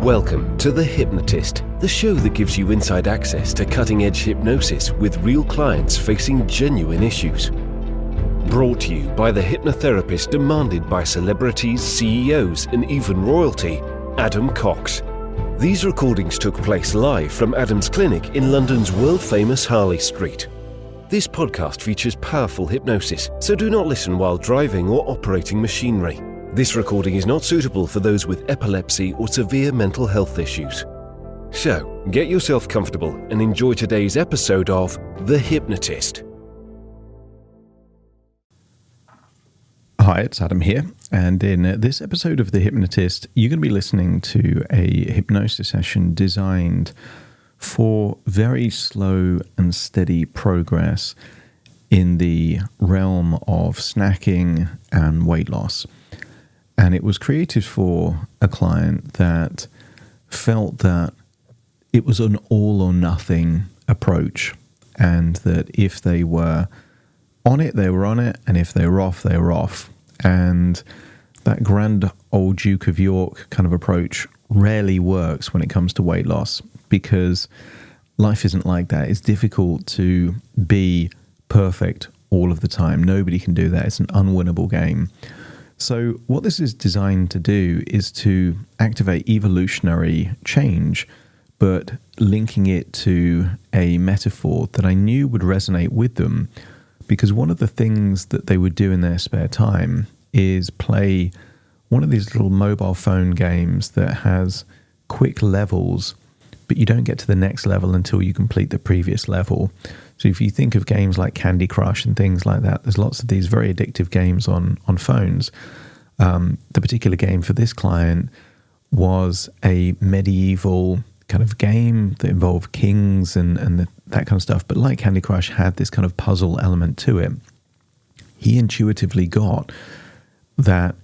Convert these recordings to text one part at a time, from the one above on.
Welcome to The Hypnotist, the show that gives you inside access to cutting-edge hypnosis with real clients facing genuine issues. Brought to you by the hypnotherapist demanded by celebrities, CEOs, and even royalty, Adam Cox. These recordings took place live from Adam's clinic in London's world-famous Harley Street. This podcast features powerful hypnosis, so do not listen while driving or operating machinery. This recording is not suitable for those with epilepsy or severe mental health issues. So, get yourself comfortable and enjoy today's episode of The Hypnotist. Hi, it's Adam here, and in this episode of The Hypnotist, you're going to be listening to a hypnosis session designed for very slow and steady progress in the realm of snacking and weight loss. And it was created for a client that felt that it was an all or nothing approach, and that if they were on it, they were on it, and if they were off, they were off. And that grand old Duke of York kind of approach rarely works when it comes to weight loss, because life isn't like that. It's difficult to be perfect all of the time. Nobody can do that. It's an unwinnable game. So what this is designed to do is to activate evolutionary change, but linking it to a metaphor that I knew would resonate with them, because one of the things that they would do in their spare time is play one of these little mobile phone games that has quick levels, but you don't get to the next level until you complete the previous level. So if you think of games like Candy Crush and things like that, there's lots of these very addictive games on phones. The particular game for this client was a medieval kind of game that involved kings and that kind of stuff. But like Candy Crush, had this kind of puzzle element to it. He intuitively got that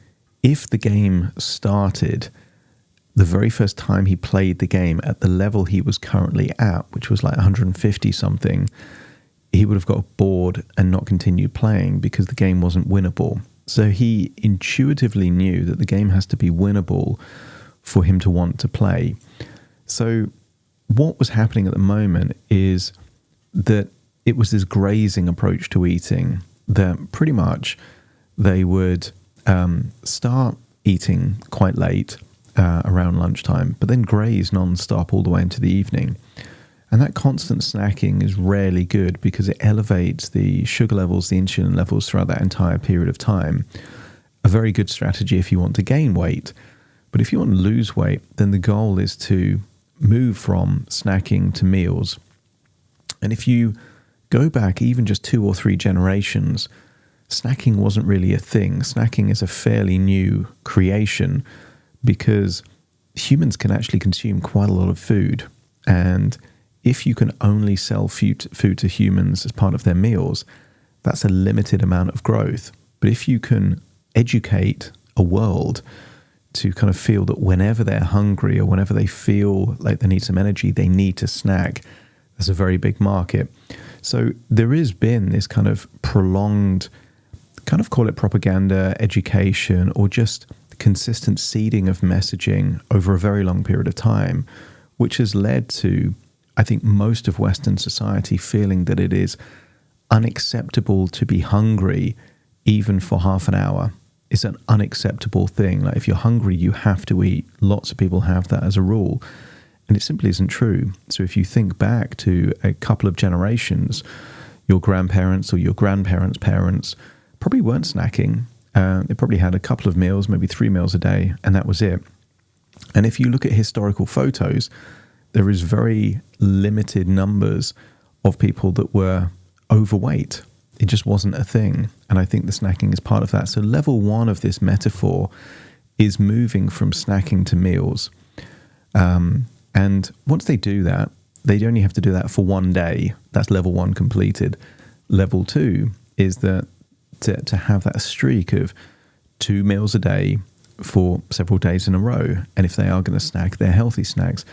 if the game started the very first time he played the game at the level he was currently at, which was like 150 something, he would have got bored and not continued playing because the game wasn't winnable. So he intuitively knew that the game has to be winnable for him to want to play. So what was happening at the moment is that it was this grazing approach to eating, that pretty much they would start eating quite late, around lunchtime, but then graze non-stop all the way into the evening. And that constant snacking is rarely good because it elevates the sugar levels, the insulin levels throughout that entire period of time. A very good strategy if you want to gain weight. But if you want to lose weight, then the goal is to move from snacking to meals. And if you go back even just 2 or 3 generations, snacking wasn't really a thing. Snacking is a fairly new creation, because humans can actually consume quite a lot of food. And if you can only sell food to humans as part of their meals, that's a limited amount of growth. But if you can educate a world to kind of feel that whenever they're hungry or whenever they feel like they need some energy, they need to snack, that's a very big market. So there has been this kind of prolonged, kind of call it propaganda, education, or just consistent seeding of messaging over a very long period of time, which has led to, I think, most of Western society feeling that it is unacceptable to be hungry even for half an hour. It's an unacceptable thing. Like, if you're hungry, you have to eat. Lots of people have that as a rule, and it simply isn't true. So if you think back to a couple of generations, your grandparents or your grandparents' parents probably weren't snacking. They probably had a couple of meals, maybe 3 meals a day, and that was it. And if you look at historical photos, there is very limited numbers of people that were overweight. It just wasn't a thing. And I think the snacking is part of that. So level 1 of this metaphor is moving from snacking to meals. And once they do that, they only have to do that for 1 day. That's level 1 completed. Level 2 is that to have that streak of 2 meals a day for several days in a row. And if they are going to snack, they're healthy snacks.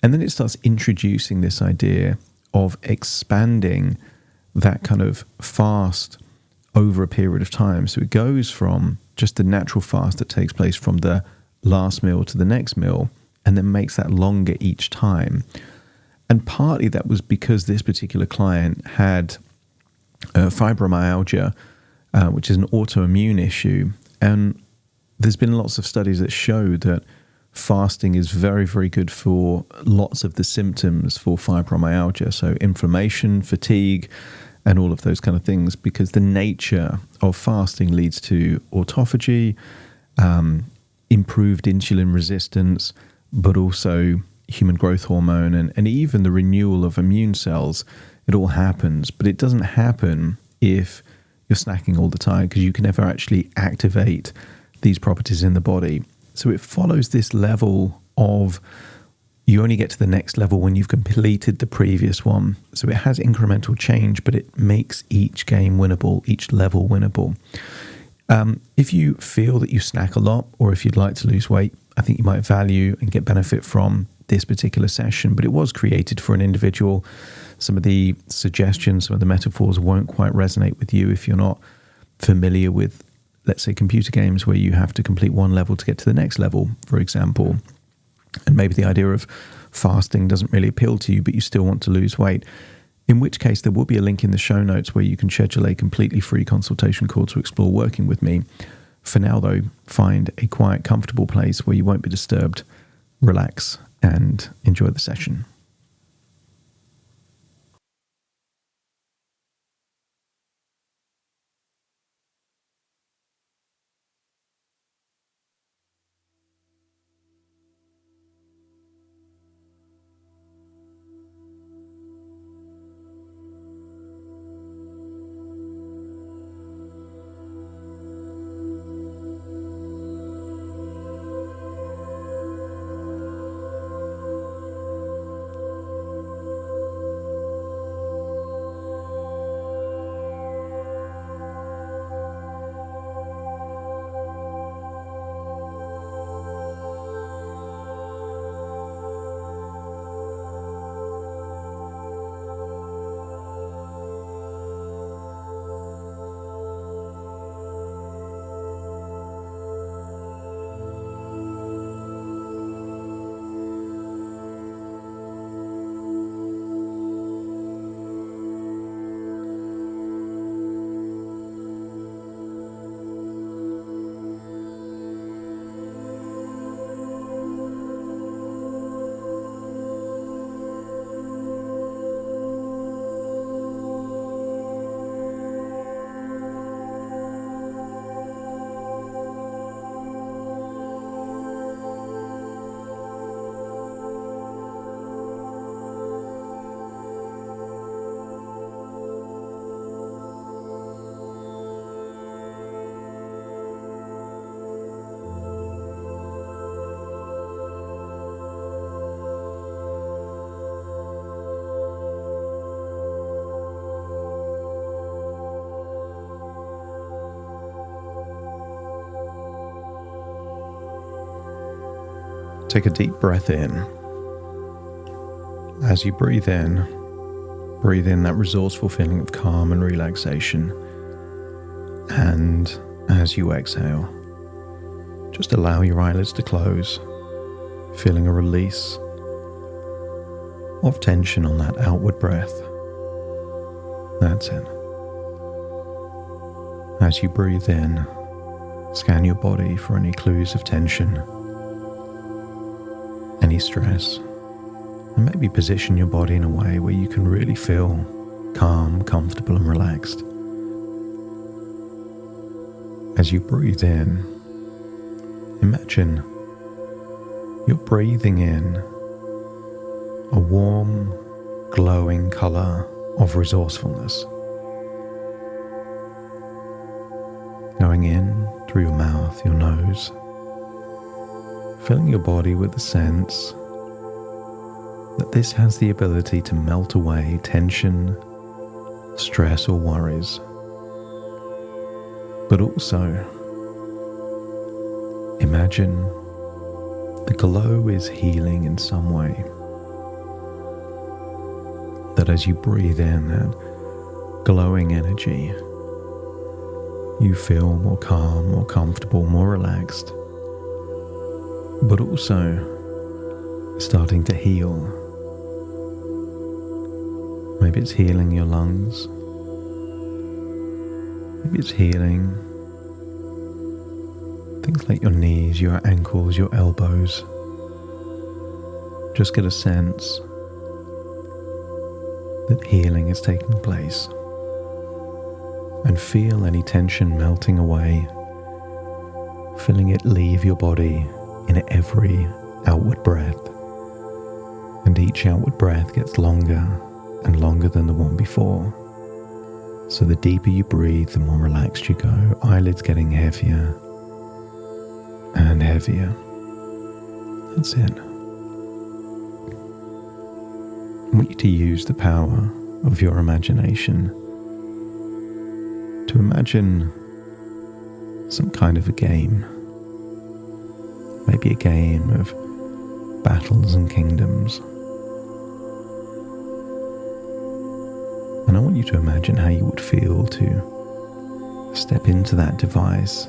And then it starts introducing this idea of expanding that kind of fast over a period of time. So it goes from just the natural fast that takes place from the last meal to the next meal, and then makes that longer each time. And partly that was because this particular client had fibromyalgia, which is an autoimmune issue. And there's been lots of studies that show that fasting is very, very good for lots of the symptoms for fibromyalgia. So inflammation, fatigue, and all of those kind of things, because the nature of fasting leads to autophagy, improved insulin resistance, but also human growth hormone and even the renewal of immune cells. It all happens, but it doesn't happen if you're snacking all the time, because you can never actually activate these properties in the body. So it follows this level of, you only get to the next level when you've completed the previous one. So it has incremental change, but it makes each game winnable, each level winnable. If you feel that you snack a lot, or if you'd like to lose weight, I think you might value and get benefit from this particular session, but it was created for an individual. Some of the suggestions, some of the metaphors won't quite resonate with you if you're not familiar with, let's say, computer games where you have to complete one level to get to the next level, for example. And maybe the idea of fasting doesn't really appeal to you, but you still want to lose weight. In which case, there will be a link in the show notes where you can schedule a completely free consultation call to explore working with me. For now, though, find a quiet, comfortable place where you won't be disturbed, relax, and enjoy the session. Take a deep breath in. As you breathe in that resourceful feeling of calm and relaxation. And as you exhale, just allow your eyelids to close, feeling a release of tension on that outward breath. That's it. As you breathe in, scan your body for any clues of tension, any stress, and maybe position your body in a way where you can really feel calm, comfortable, and relaxed. As you breathe in, imagine you're breathing in a warm, glowing color of resourcefulness, going in through your mouth, your nose, filling your body with the sense that this has the ability to melt away tension, stress, or worries. But also, imagine the glow is healing in some way. That as you breathe in that glowing energy, you feel more calm, more comfortable, more relaxed. But also, starting to heal. Maybe it's healing your lungs. Maybe it's healing things like your knees, your ankles, your elbows. Just get a sense that healing is taking place. And feel any tension melting away, feeling it leave your body in every outward breath. And each outward breath gets longer and longer than the one before. So the deeper you breathe, the more relaxed you go, eyelids getting heavier and heavier. That's it. I want you to use the power of your imagination to imagine some kind of a game. Maybe a game of battles and kingdoms. And I want you to imagine how you would feel to step into that device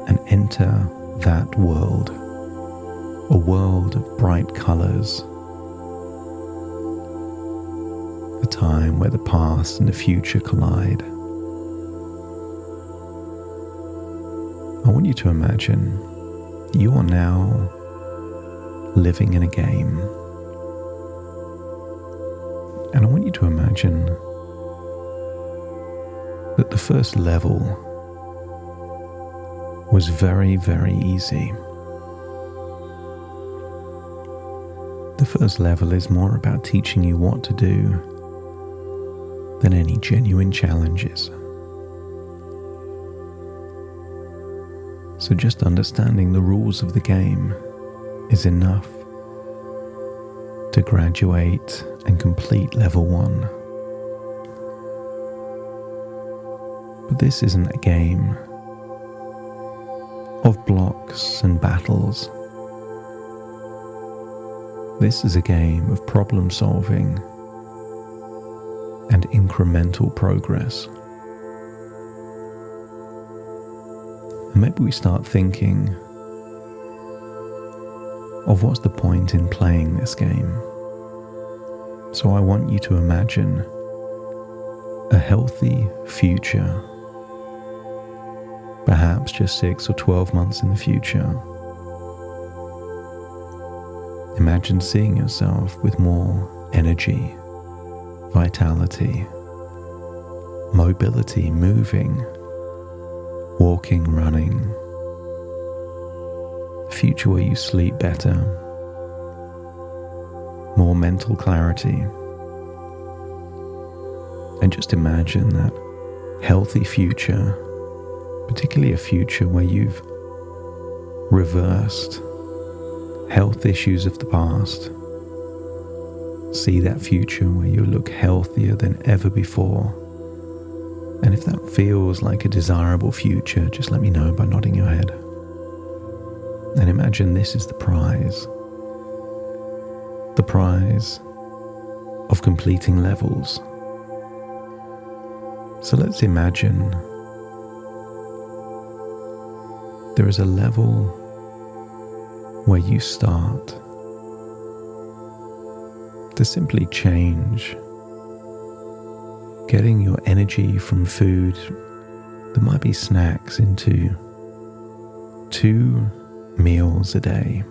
and enter that world. A world of bright colors. A time where the past and the future collide. I want you to imagine you are now living in a game. And I want you to imagine that the first level was very, very easy. The first level is more about teaching you what to do than any genuine challenges. So just understanding the rules of the game is enough to graduate and complete level 1. But this isn't a game of blocks and battles. This is a game of problem solving and incremental progress. And maybe we start thinking of what's the point in playing this game. So I want you to imagine a healthy future, perhaps just 6 or 12 months in the future. Imagine seeing yourself with more energy, vitality, mobility, moving, walking, running. A future where you sleep better, more mental clarity. And just imagine that healthy future, particularly a future where you've reversed health issues of the past. See that future where you look healthier than ever before. And if that feels like a desirable future, just let me know by nodding your head. And imagine this is the prize. The prize of completing levels. So let's imagine there is a level where you start to simply change, getting your energy from food, there might be snacks, into 2 meals a day.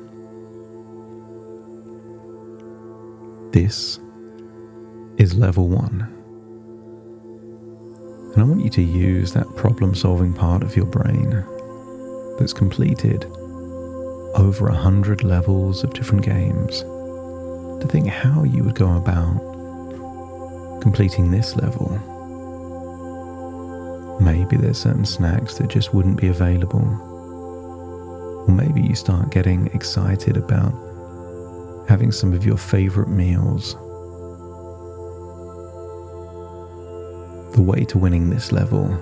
This is level 1. And I want you to use that problem-solving part of your brain that's completed over 100 levels of different games to think how you would go about completing this level. Maybe there's certain snacks that just wouldn't be available. Or maybe you start getting excited about having some of your favorite meals. The way to winning this level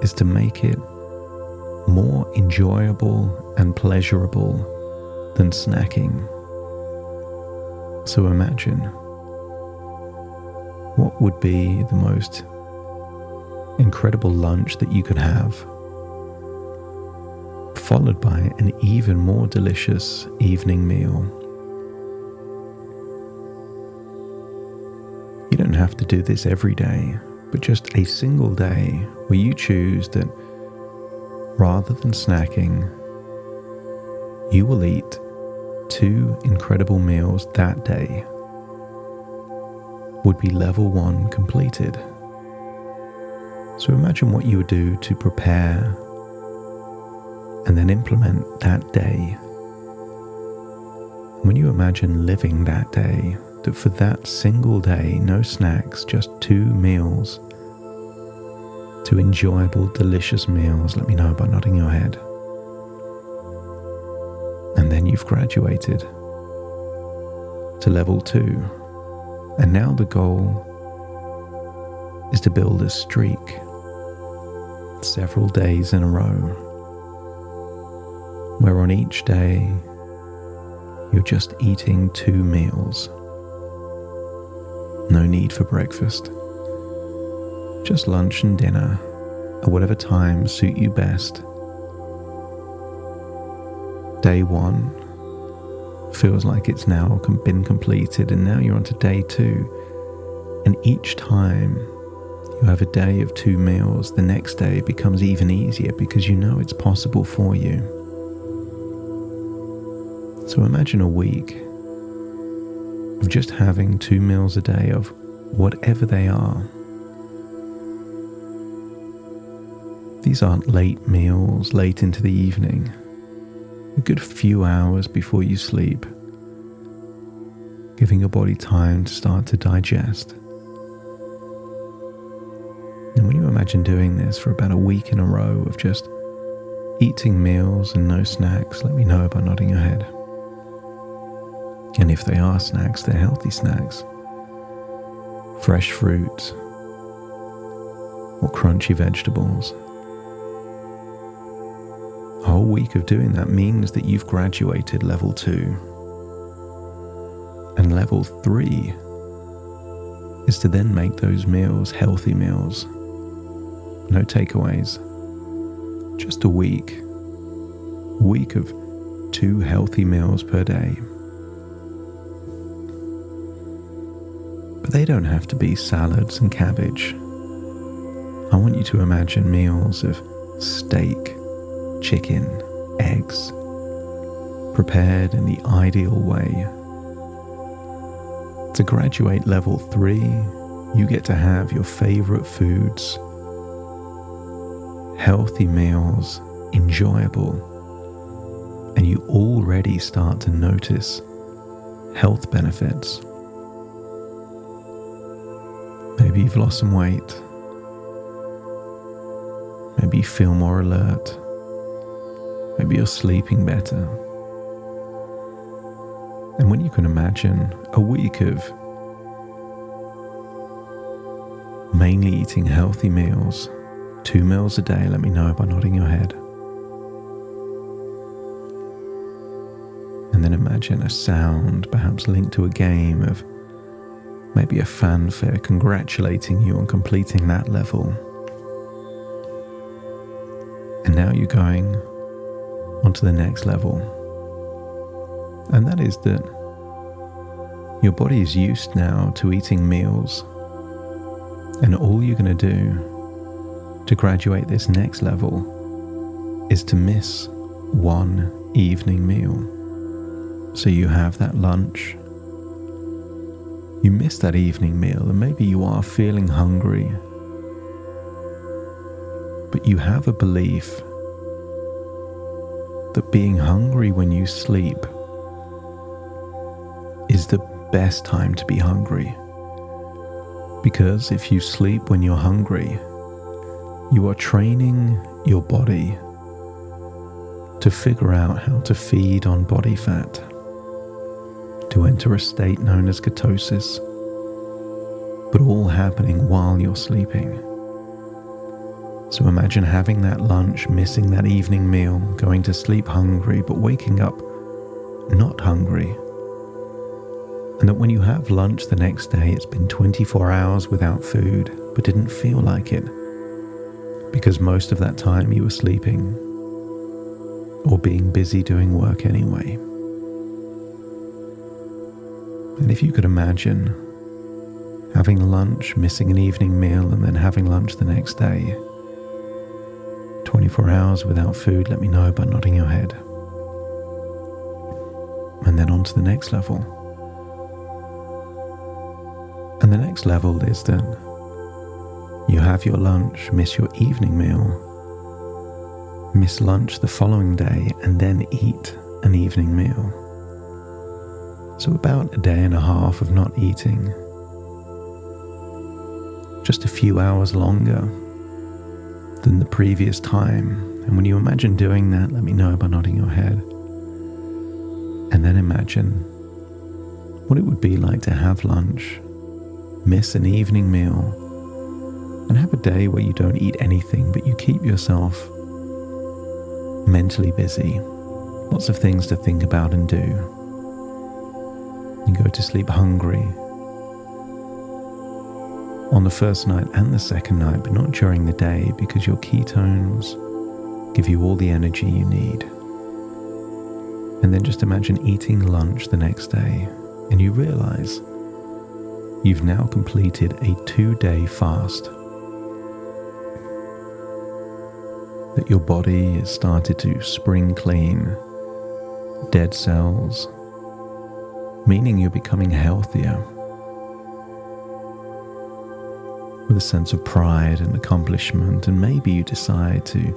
is to make it more enjoyable and pleasurable than snacking. So imagine, what would be the most incredible lunch that you could have, followed by an even more delicious evening meal, don't have to do this every day, but just a single day where you choose that rather than snacking, you will eat 2 incredible meals that day would be level 1 completed. So imagine what you would do to prepare and then implement that day. When you imagine living that day, that for that single day, no snacks, just 2 meals, 2 enjoyable, delicious meals, let me know by nodding your head. And then you've graduated to level 2. And now the goal is to build a streak several days in a row, where on each day you're just eating 2 meals. No need for breakfast. Just lunch and dinner at whatever time suit you best. Day 1 feels like it's now been completed, and now you're on to day 2. And each time you have a day of 2 meals, the next day becomes even easier because you know it's possible for you. So imagine a week of just having 2 meals a day of whatever they are. These aren't late meals, late into the evening. A good few hours before you sleep, giving your body time to start to digest. And when you imagine doing this for about a week in a row of just eating meals and no snacks, let me know by nodding your head. And if they are snacks, they're healthy snacks. Fresh fruit or crunchy vegetables. A whole week of doing that means that you've graduated level 2. And level 3 is to then make those meals healthy meals. No takeaways. Just a week. A week of 2 healthy meals per day. But they don't have to be salads and cabbage. I want you to imagine meals of steak, chicken, eggs, prepared in the ideal way. To graduate level 3, you get to have your favorite foods, healthy meals, enjoyable, and you already start to notice health benefits. Maybe you've lost some weight. Maybe you feel more alert. Maybe you're sleeping better. And when you can imagine a week of mainly eating healthy meals, 2 meals a day, let me know by nodding your head. And then imagine a sound, perhaps linked to a game, of maybe a fanfare congratulating you on completing that level. And now you're going onto the next level. And that is that your body is used now to eating meals. And all you're going to do to graduate this next level is to miss 1 evening meal. So you have that lunch. You miss that evening meal, and maybe you are feeling hungry. But you have a belief that being hungry when you sleep is the best time to be hungry. Because if you sleep when you're hungry, you are training your body to figure out how to feed on body fat, to enter a state known as ketosis, but all happening while you're sleeping. So imagine having that lunch, missing that evening meal, going to sleep hungry, but waking up not hungry. And that when you have lunch the next day, it's been 24 hours without food, but didn't feel like it, because most of that time you were sleeping or being busy doing work anyway. And if you could imagine having lunch, missing an evening meal, and then having lunch the next day. 24 hours without food, let me know by nodding your head. And then on to the next level. And the next level is that you have your lunch, miss your evening meal, miss lunch the following day, and then eat an evening meal. So about a day and a half of not eating. Just a few hours longer than the previous time. And when you imagine doing that, let me know by nodding your head. And then imagine what it would be like to have lunch, miss an evening meal, and have a day where you don't eat anything, but you keep yourself mentally busy. Lots of things to think about and do. You go to sleep hungry on the first night and the second night, but not during the day, because your ketones give you all the energy you need. And then just imagine eating lunch the next day, and you realize you've now completed a 2-day fast. That your body has started to spring clean dead cells, meaning you're becoming healthier, with a sense of pride and accomplishment, and maybe you decide to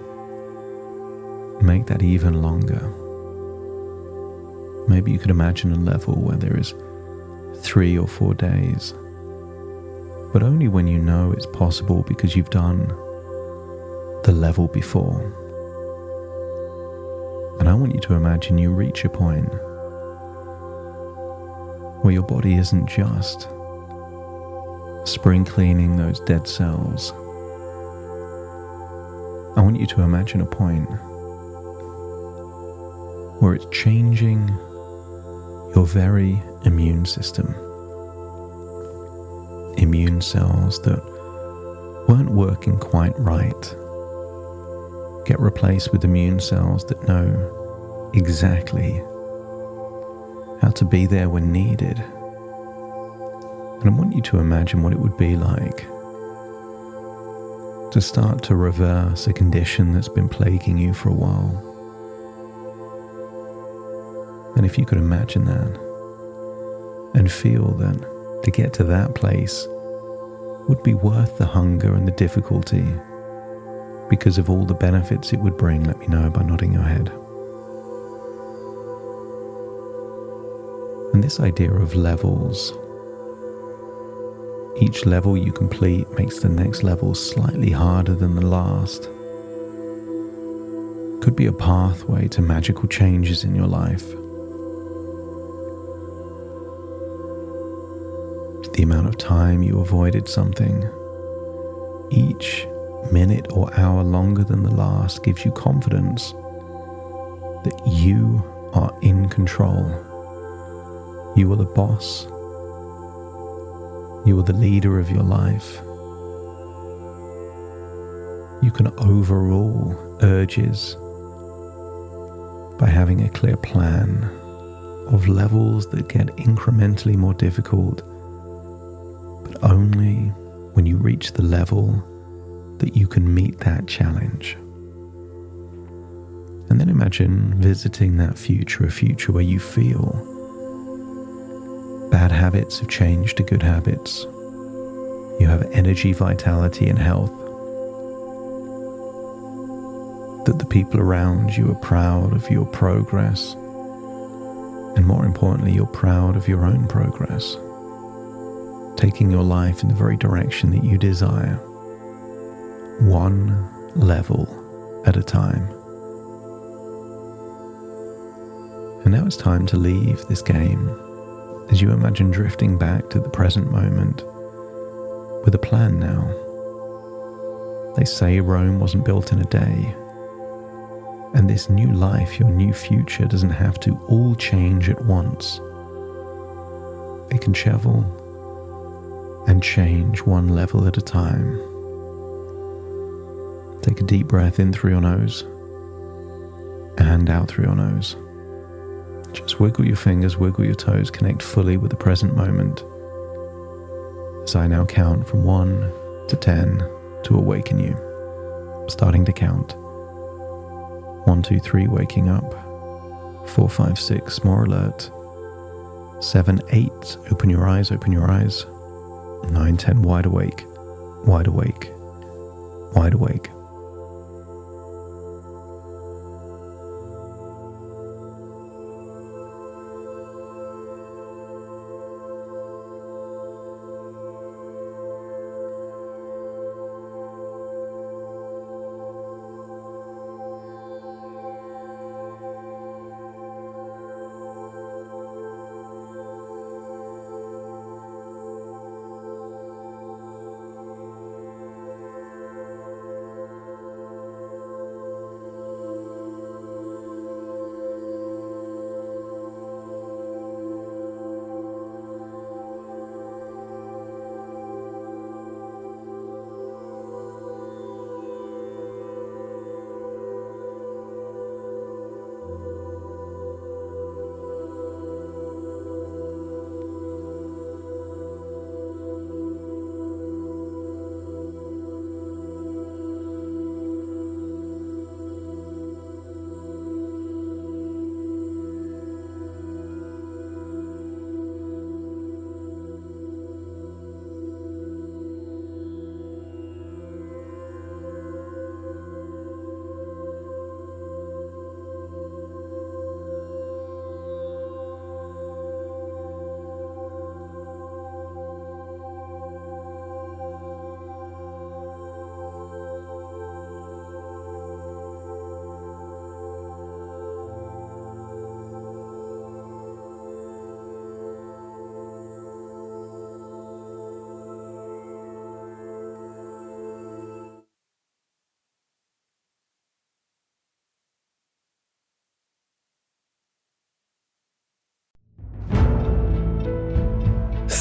make that even longer. Maybe you could imagine a level where there is 3 or 4 days, but only when you know it's possible because you've done the level before. And I want you to imagine you reach a point where your body isn't just spring cleaning those dead cells. I want you to imagine a point where it's changing your very immune system. Immune cells that weren't working quite right get replaced with immune cells that know exactly how to be there when needed. And I want you to imagine what it would be like to start to reverse a condition that's been plaguing you for a while. And if you could imagine that and feel that to get to that place would be worth the hunger and the difficulty because of all the benefits it would bring, let me know by nodding your head. And this idea of levels, each level you complete makes the next level slightly harder than the last, could be a pathway to magical changes in your life. The amount of time you avoided something, each minute or hour longer than the last, gives you confidence that you are in control. You are the boss. You are the leader of your life. You can overrule urges by having a clear plan of levels that get incrementally more difficult, but only when you reach the level that you can meet that challenge. And then imagine visiting that future, a future where you feel bad habits have changed to good habits. You have energy, vitality, and health. That the people around you are proud of your progress. And more importantly, you're proud of your own progress. Taking your life in the very direction that you desire. One level at a time. And now it's time to leave this game as you imagine drifting back to the present moment with a plan now. They say Rome wasn't built in a day, and this new life, your new future, doesn't have to all change at once. It can travel and change one level at a time. Take a deep breath in through your nose and out through your nose. Just wiggle your fingers, wiggle your toes, connect fully with the present moment. as I now count from 1 to 10 to awaken you. Starting to count. 1, 2, 3, waking up. 4, 5, 6, more alert. 7, 8, open your eyes, open your eyes. 9, 10, wide awake, wide awake, wide awake.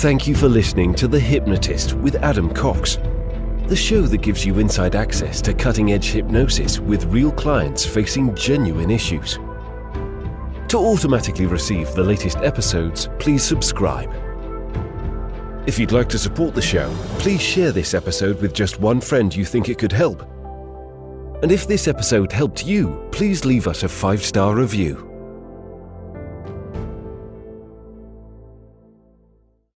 Thank you for listening to The Hypnotist with Adam Cox, the show that gives you inside access to cutting-edge hypnosis with real clients facing genuine issues. To automatically receive the latest episodes, please subscribe. If you'd like to support the show, please share this episode with just one friend you think it could help. And if this episode helped you, please leave us a 5-star review.